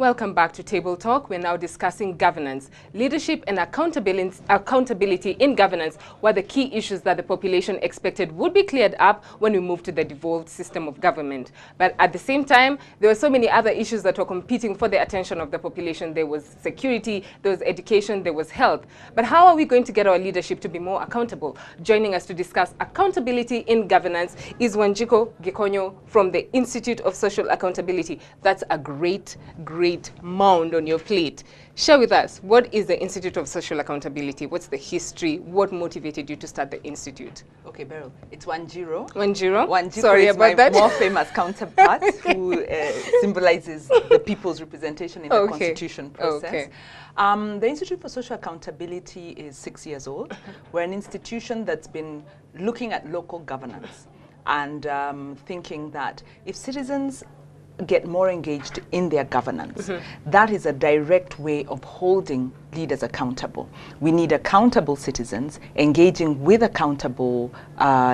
Welcome back to Table Talk. We're now discussing governance. Leadership and accountability in governance were the key issues that the population expected would be cleared up when we moved to the devolved system of government. But at the same time, there were so many other issues that were competing for the attention of the population. There was security, there was education, there was health. But how are we going to get our leadership to be more accountable? Joining us to discuss accountability in governance is Wanjiru Gikonyo from the Institute of Social Accountability. That's a great mound on your plate. Share with us, what is the Institute of Social Accountability? What's the history? What motivated you to start the institute? Okay, Beryl, it's Wanjiru. Wanjiru? Sorry is about that. More famous counterpart who symbolizes the people's representation in the constitution process. Okay. The Institute for Social Accountability is 6 years old. We're an institution that's been looking at local governance and thinking that if citizens get more engaged in their governance, that is a direct way of holding leaders accountable. We need accountable citizens engaging with accountable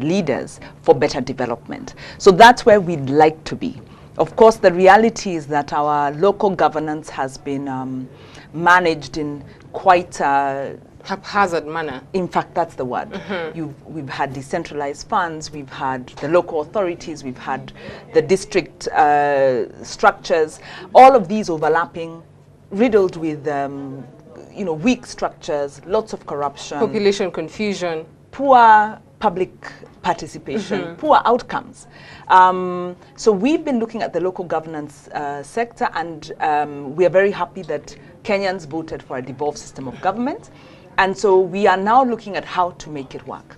leaders for better development. So that's where we'd like to be. Of course, the reality is that our local governance has been managed in quite a haphazard manner. In fact, that's the word. We've had decentralized funds, we've had the local authorities, we've had the district structures, all of these overlapping, riddled with weak structures, lots of corruption, population confusion, poor public participation, poor outcomes. So we've been looking at the local governance sector, and we are very happy that Kenyans voted for a devolved system of government. And so we are now looking at how to make it work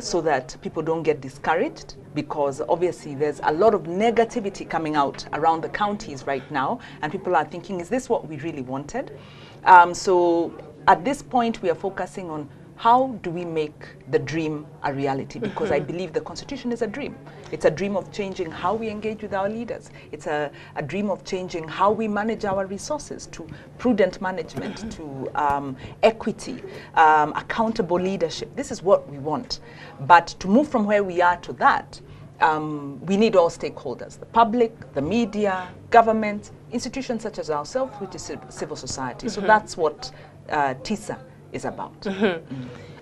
so that people don't get discouraged, because obviously there's a lot of negativity coming out around the counties right now, and people are thinking, is this what we really wanted? So at this point, we are focusing on how do we make the dream a reality? Because I believe the Constitution is a dream. It's a dream of changing how we engage with our leaders. It's a dream of changing how we manage our resources, to prudent management, to equity, accountable leadership. This is what we want. But to move from where we are to that, we need all stakeholders, the public, the media, government, institutions such as ourselves, which is civil society. So that's what Tisa is about.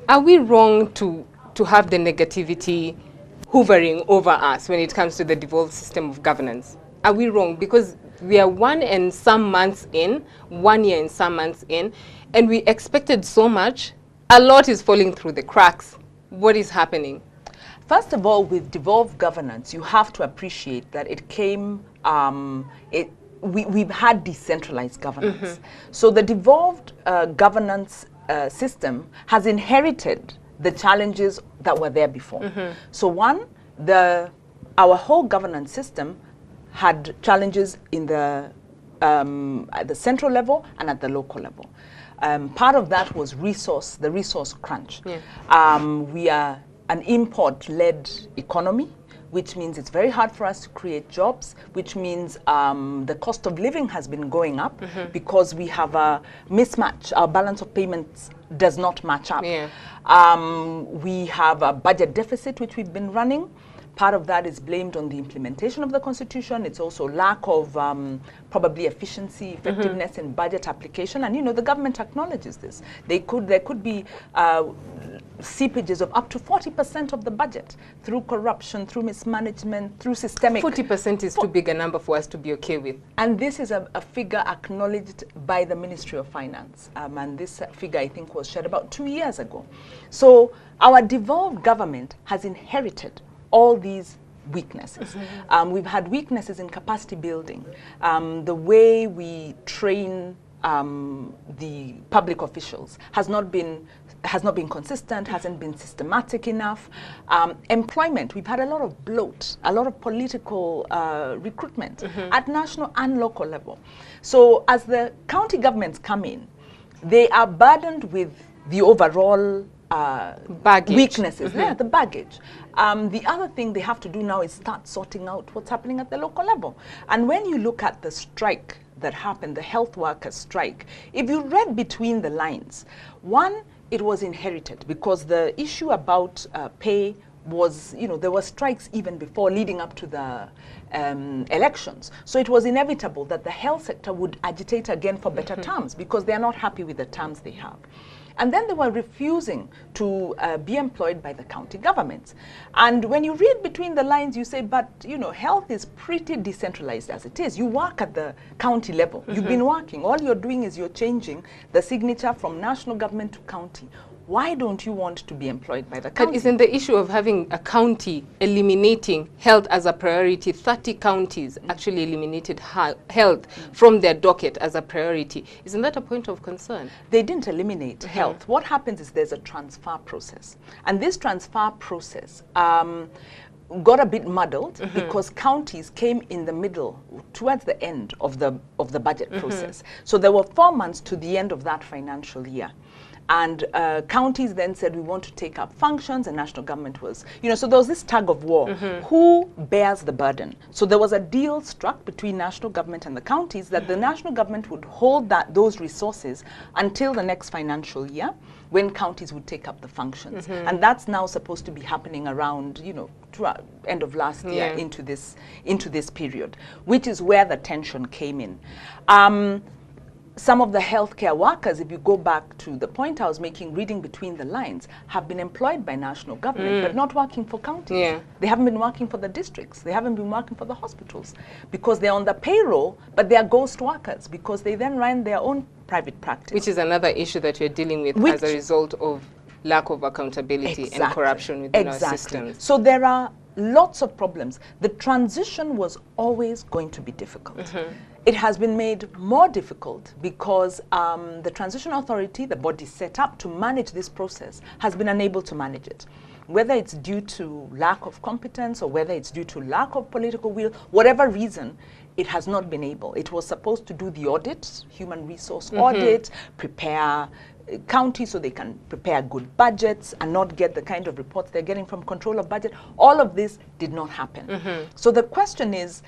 Are we wrong to have the negativity hovering over us when it comes to the devolved system of governance? Are we wrong? Because we are 1 year and some months in, and we expected so much. A lot is falling through the cracks. What is happening? First of all, with devolved governance, you have to appreciate that it came, we've had decentralized governance. So the devolved governance system has inherited the challenges that were there before. So one, our whole governance system had challenges in at the central level and at the local level. Part of that was the resource crunch. We are an import-led economy, which means it's very hard for us to create jobs, which means the cost of living has been going up because we have a mismatch. Our balance of payments does not match up. We have a budget deficit, which we've been running. Part of that is blamed on the implementation of the Constitution. It's also lack of probably efficiency, effectiveness in budget application. And, the government acknowledges this. There could be seepages of up to 40% of the budget through corruption, through mismanagement, through systemic. 40% is too big a number for us to be okay with. And this is a figure acknowledged by the Ministry of Finance. And this figure, I think, was shared about 2 years ago. So our devolved government has inherited all these weaknesses. We've had weaknesses in capacity building, the way we train the public officials has not been consistent, hasn't been systematic enough. Employment, we've had a lot of bloat, a lot of political recruitment at national and local level. So as the county governments come in, they are burdened with the overall baggage. Weaknesses, the baggage. The other thing they have to do now is start sorting out what's happening at the local level. And when you look at the strike that happened, the health workers strike, if you read between the lines, one, it was inherited because the issue about pay was, there were strikes even before leading up to the elections. So it was inevitable that the health sector would agitate again for better terms because they are not happy with the terms they have. And then they were refusing to be employed by the county governments. And when you read between the lines, you say, but, health is pretty decentralized as it is. You work at the county level. You've been working. All you're doing is you're changing the signature from national government to county. Why don't you want to be employed by the county? But isn't the issue of having a county eliminating health as a priority, 30 counties actually eliminated health from their docket as a priority, isn't that a point of concern? They didn't eliminate health. What happens is there's a transfer process. And this transfer process got a bit muddled because counties came in the middle, towards the end of the budget process. So there were 4 months to the end of that financial year. And counties then said, we want to take up functions, and national government was, so there was this tug of war. Who bears the burden? So there was a deal struck between national government and the counties that the national government would hold those resources until the next financial year, when counties would take up the functions. And that's now supposed to be happening around, to end of last year into this period, which is where the tension came in. Some of the healthcare workers, if you go back to the point I was making, reading between the lines, have been employed by national government, but not working for counties. They haven't been working for the districts. They haven't been working for the hospitals because they're on the payroll, but they're ghost workers because they then run their own private practice. Which is another issue that we're dealing with as a result of lack of accountability and corruption within our systems. So there are lots of problems. The transition was always going to be difficult. It has been made more difficult because the Transition Authority, the body set up to manage this process, has been unable to manage it. Whether it's due to lack of competence or whether it's due to lack of political will, whatever reason, it has not been able. It was supposed to do the audit, human resource audit, prepare counties so they can prepare good budgets and not get the kind of reports they're getting from control of budget. All of this did not happen. So the question is,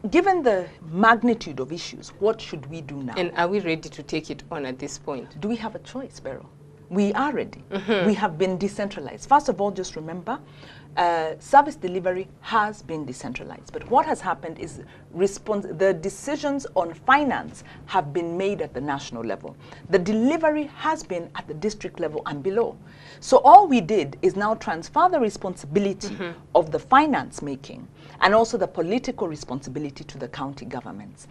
given the magnitude of issues, what should we do now? And are we ready to take it on at this point? Do we have a choice, Beryl? We are ready. We have been decentralized. First of all, just remember, service delivery has been decentralized. But what has happened is the decisions on finance have been made at the national level. The delivery has been at the district level and below. So all we did is now transfer the responsibility of the finance making and also the political responsibility to the county governments.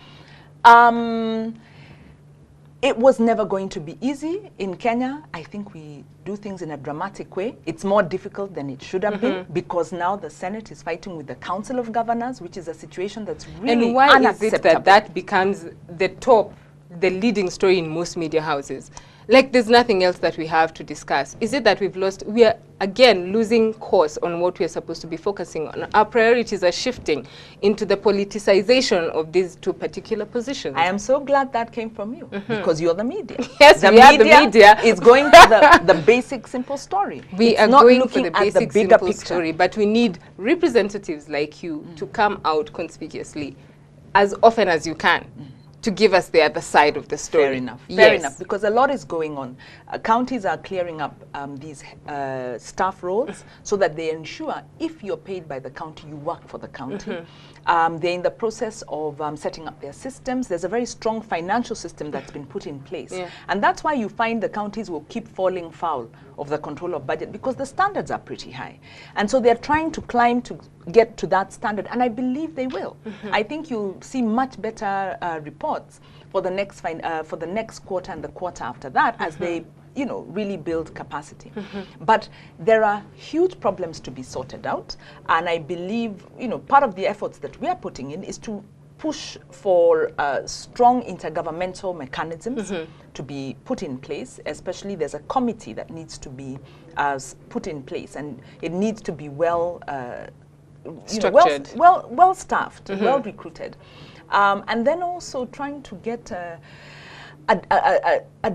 It was never going to be easy in Kenya. I think we do things in a dramatic way. It's more difficult than it should have been because now the Senate is fighting with the Council of Governors, which is a situation that's really And why unacceptable. is it that becomes the leading story in most media houses? Like there's nothing else that we have to discuss. Is it that we are again losing course on what we're supposed to be focusing on? Our priorities are shifting into the politicization of these two particular positions. I am so glad that came from you because you're the media. Yes, we are the media. Is going for the basic, simple story. We are going for the basic, simple story, but we need representatives like you to come out conspicuously as often as you can. To give us the other side of the story. Fair enough. Fair enough, because a lot is going on. Counties are clearing up these staff roles so that they ensure if you're paid by the county, you work for the county. They're in the process of setting up their systems. There's a very strong financial system that's been put in place. And that's why you find the counties will keep falling foul of the control of budget because the standards are pretty high. And so they're trying to climb to get to that standard, and I believe they will. I think you'll see much better reports for the next quarter and the quarter after that as they really build capacity. But there are huge problems to be sorted out, and I believe part of the efforts that we are putting in is to push for strong intergovernmental mechanisms to be put in place. Especially there's a committee that needs to be put in place, and it needs to be well structured, well staffed, well recruited, and then also trying to get a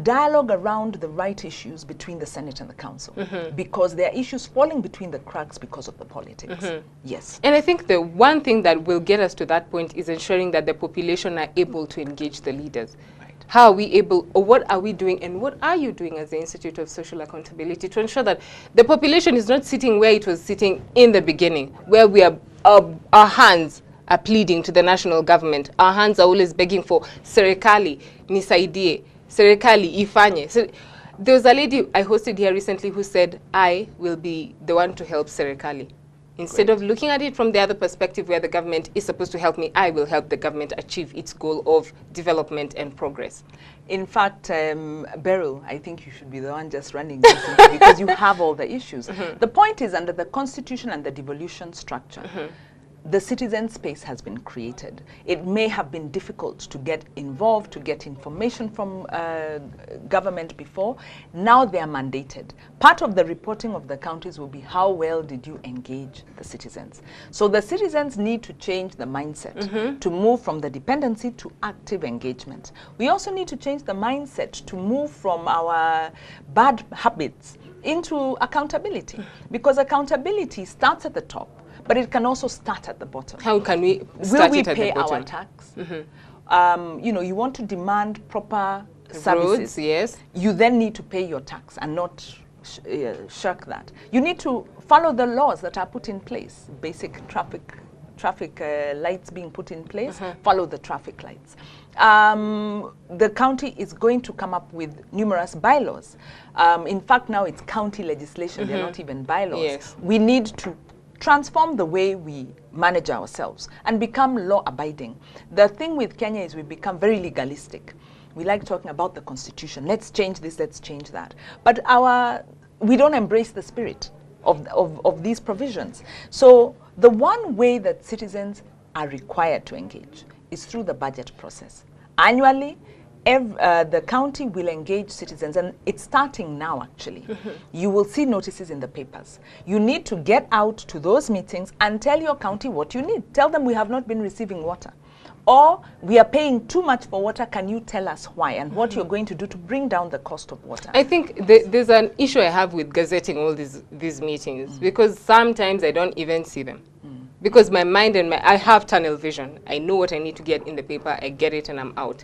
dialogue around the right issues between the Senate and the Council, because there are issues falling between the cracks because of the politics. Yes. And I think the one thing that will get us to that point is ensuring that the population are able to engage the leaders. Right. how are we able, or what are we doing, and what are you doing as the Institute of Social Accountability to ensure that the population is not sitting where it was sitting in the beginning, where we are, our hands are pleading to the national government. Our hands are always begging for serikali nisaidie, serikali ifanye. So there was a lady I hosted here recently who said, I will be the one to help serikali. Instead of looking at it from the other perspective where the government is supposed to help me, I will help the government achieve its goal of development and progress. In fact, Beryl, I think you should be the one just running this because you have all the issues. The point is, under the constitution and the devolution structure, the citizen space has been created. It may have been difficult to get involved, to get information from government before. Now they are mandated. Part of the reporting of the counties will be how well did you engage the citizens. So the citizens need to change the mindset to move from the dependency to active engagement. We also need to change the mindset to move from our bad habits into accountability, because accountability starts at the top, but it can also start at the bottom. How can we start Will we it at pay the bottom? our tax? You know, you want to demand proper services. Roads, yes. You then need to pay your tax and not shirk that. You need to follow the laws that are put in place. Basic traffic lights being put in place. Follow the traffic lights. The county is going to come up with numerous bylaws. In fact, now it's county legislation. They're not even bylaws. Yes. We need to transform the way we manage ourselves and become law-abiding. The thing with Kenya is we become very legalistic. We like talking about the constitution. Let's change this, let's change that. But we don't embrace the spirit of these provisions. So the one way that citizens are required to engage is through the budget process. Annually, the county will engage citizens, and it's starting now actually. You will see notices in the papers. You need to get out to those meetings and tell your county what you need. Tell them we have not been receiving water, or we are paying too much for water. Can you tell us why, and what you're going to do to bring down the cost of water? I think there's an issue I have with gazetting all these meetings, because sometimes I don't even see them. Because my mind and I have tunnel vision. I know what I need to get in the paper, I get it and I'm out.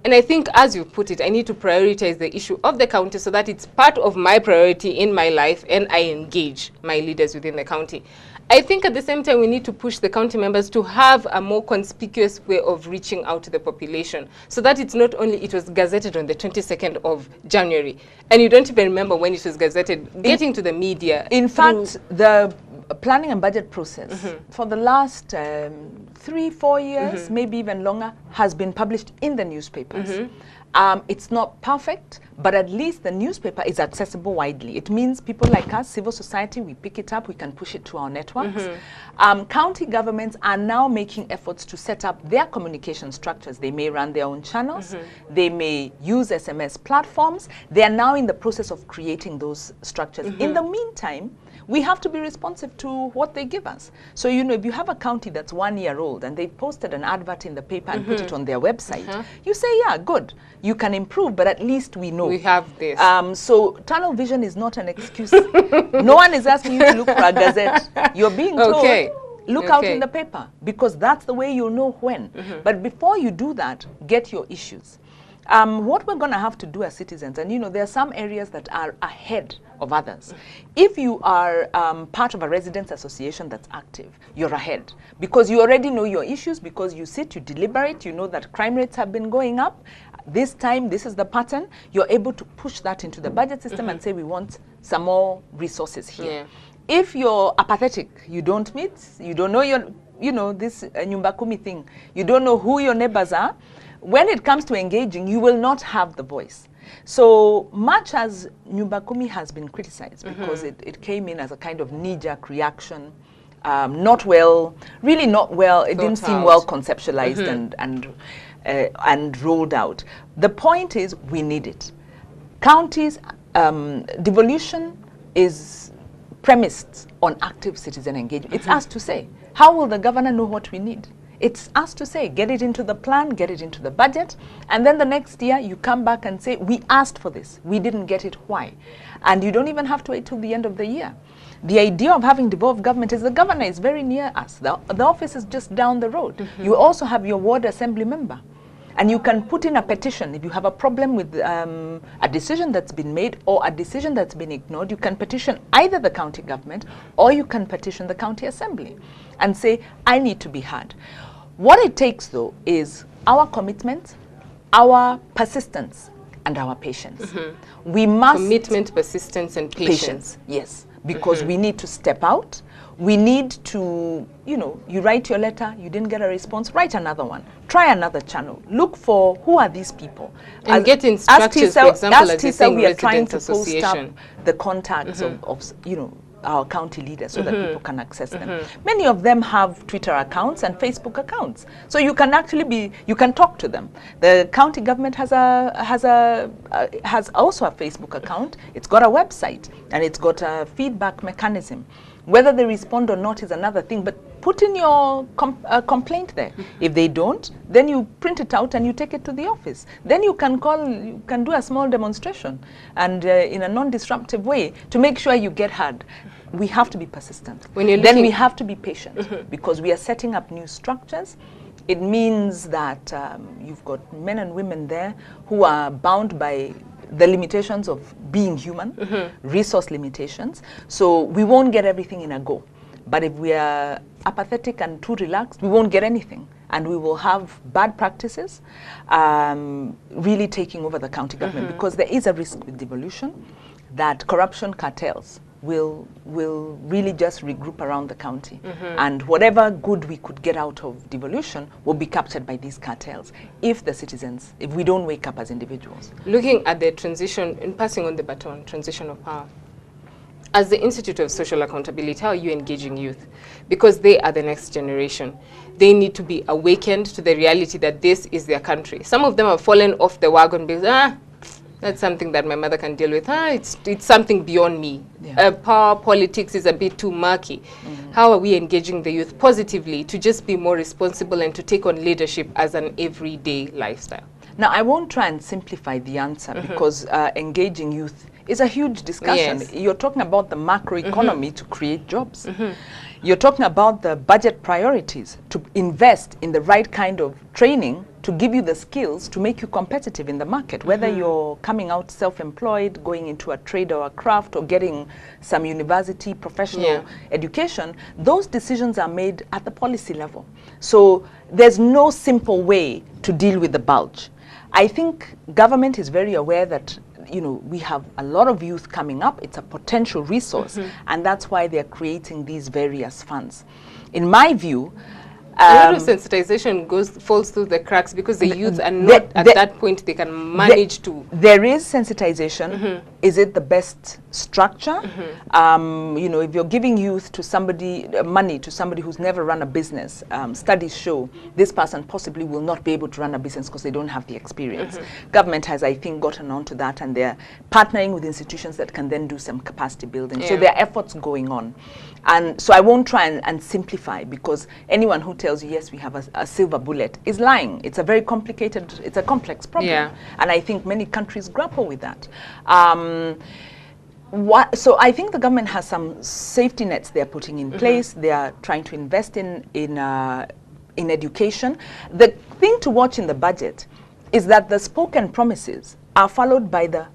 And I think, as you put it, I need to prioritize the issue of the county so that it's part of my priority in my life and I engage my leaders within the county. I think at the same time we need to push the county members to have a more conspicuous way of reaching out to the population, so that it's not only it was gazetted on the 22nd of January and you don't even remember when it was gazetted, getting to the media. In fact, the planning and budget process for the last 3-4 years, maybe even longer, has been published in the newspapers. It's not perfect, but at least the newspaper is accessible widely. It means people like us, civil society, we pick it up, we can push it to our networks. County governments are now making efforts to set up their communication structures. They may run their own channels. They may use SMS platforms. They are now in the process of creating those structures. In the meantime, we have to be responsive to what they give us. So, you know, if you have a county that's 1 year old and they've posted an advert in the paper and put it on their website, you say, yeah, good, you can improve, but at least we know. We have this. So tunnel vision is not an excuse. No one is asking you to look for a gazette. You're being told, look out in the paper, because that's the way you'll know when. But before you do that, get your issues. What we're going to have to do as citizens, and you know, there are some areas that are ahead of others. If you are part of a residents association that's active, you're ahead, because you already know your issues, because you sit, you deliberate, you know that crime rates have been going up. This time, this is the pattern. You're able to push that into the budget system and say, we want some more resources here. If you're apathetic, you don't meet, you don't know your, you know, this nyumba kumi thing, you don't know who your neighbors are, when it comes to engaging, you will not have the voice. So much as Nyumba Kumi has been criticized because it came in as a kind of knee-jerk reaction, not well, really not well, it didn't seem well conceptualized and rolled out. The point is, we need it. Counties, devolution is premised on active citizen engagement. It's us to say, how will the governor know what we need? It's us to say, get it into the plan, get it into the budget, and then the next year you come back and say, we asked for this, we didn't get it, why? And you don't even have to wait till the end of the year. The idea of having devolved government is the governor is very near us. The office is just down the road. You also have your ward assembly member. And you can put in a petition. If you have a problem with a decision that's been made or a decision that's been ignored, you can petition either the county government or you can petition the county assembly and say, I need to be heard. What it takes, though, is our commitment, our persistence, and our patience. We must... Commitment, persistence, and patience. Yes, because we need to step out. We need to, you write your letter, you didn't get a response, write another one. Try another channel. Look for who are these people. And get in structures, for example, as Tisa, we are trying to post up the contacts of our county leaders so that people can access them. Many of them have Twitter accounts and Facebook accounts. So you can actually you can talk to them. The county government has also a Facebook account. It's got a website and it's got a feedback mechanism. Whether they respond or not is another thing, but put in your complaint there. If they don't, then you print it out and you take it to the office. Then you can do a small demonstration and in a non-disruptive way to make sure you get heard. We have to be persistent. Then we have to be patient because we are setting up new structures. It means that you've got men and women there who are bound by the limitations of being human, resource limitations. So we won't get everything in a go. But if we are apathetic and too relaxed, we won't get anything. And we will have bad practices really taking over the county government because there is a risk with devolution that corruption cartels will really just regroup around the county. And whatever good we could get out of devolution will be captured by these cartels if we don't wake up as individuals. Looking at the transition and passing on the baton, transition of power, as the Institute of Social Accountability, how are you engaging youth? Because they are the next generation. They need to be awakened to the reality that this is their country. Some of them have fallen off the wagon because, that's something that my mother can deal with. It's something beyond me. Yeah. Power politics is a bit too murky. How are we engaging the youth positively to just be more responsible and to take on leadership as an everyday lifestyle? Now, I won't try and simplify the answer because engaging youth is a huge discussion. Yes. You're talking about the macroeconomy to create jobs. You're talking about the budget priorities to invest in the right kind of training to give you the skills to make you competitive in the market, whether you're coming out self-employed, going into a trade or a craft, or getting some university professional education. Those decisions are made at the policy level. So there's no simple way to deal with the bulge. I think government is very aware that we have a lot of youth coming up. It's a potential resource, and that's why they're creating these various funds. In my view, a lot of sensitization falls through the cracks because the youth are not at that point they can manage to. There is sensitization. Is it the best structure? If you're giving youth to somebody, money to somebody who's never run a business, studies show this person possibly will not be able to run a business because they don't have the experience. Government has, I think, gotten onto that, and they're partnering with institutions that can then do some capacity building. So there are efforts going on. And so I won't try and simplify, because anyone who tells you, yes, we have a silver bullet is lying. It's a very complicated, it's a complex problem. And I think many countries grapple with that. So I think the government has some safety nets they're putting in place. They are trying to invest in education. The thing to watch in the budget is that the spoken promises are followed by the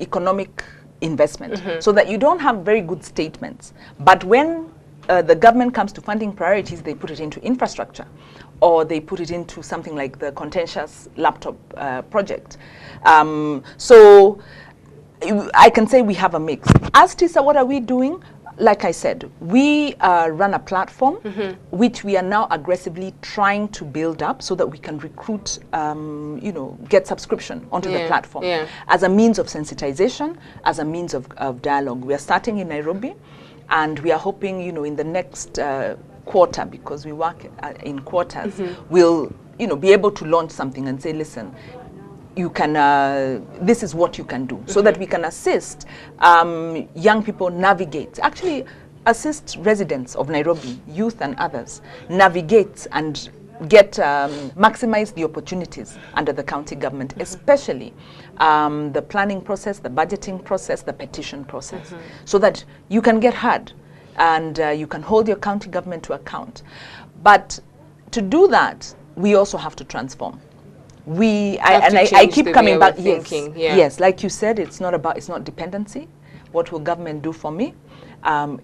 economic investment, so that you don't have very good statements. But when the government comes to funding priorities, they put it into infrastructure, or they put it into something like the contentious laptop project. So I can say we have a mix. As Tisa, what are we doing? Like I said, we run a platform which we are now aggressively trying to build up so that we can recruit, get subscription onto the platform as a means of sensitization, as a means of dialogue. We are starting in Nairobi, and we are hoping, in the next quarter, because we work in quarters, we'll, be able to launch something and say, listen, you can, this is what you can do, so that we can assist young people navigate, actually assist residents of Nairobi, youth and others, navigate and get, maximize the opportunities under the county government, especially the planning process, the budgeting process, the petition process, so that you can get heard and you can hold your county government to account. But to do that, we also have to transform. I keep coming back. Yes, yeah. yes, like you said, it's not dependency. What will government do for me?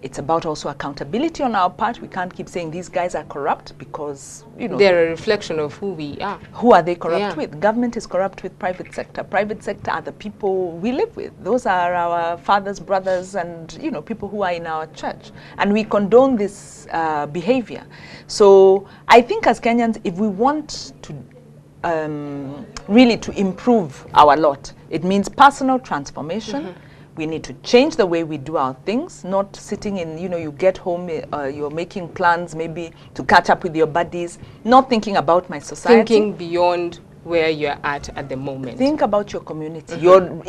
It's about also accountability on our part. We can't keep saying these guys are corrupt because, you know, they're a reflection of who we are. Who are they corrupt with? Government is corrupt with private sector. Private sector are the people we live with. Those are our fathers, brothers, and, you know, people who are in our church. And we condone this behavior. So I think as Kenyans, if we want to really to improve our lot, it means personal transformation. We need to change the way we do our things, not sitting in, you know, you get home, you're making plans maybe to catch up with your buddies, not thinking about my society. Thinking beyond where you're at the moment. Think about your community, your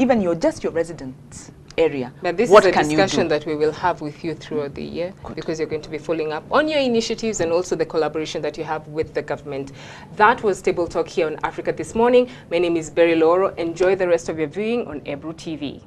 residence area. But this is a discussion that we will have with you throughout the year, because you're going to be following up on your initiatives and also the collaboration that you have with the government. That was Table Talk here on Africa This Morning. My name is Beryl. Enjoy the rest of your viewing on Ebru TV.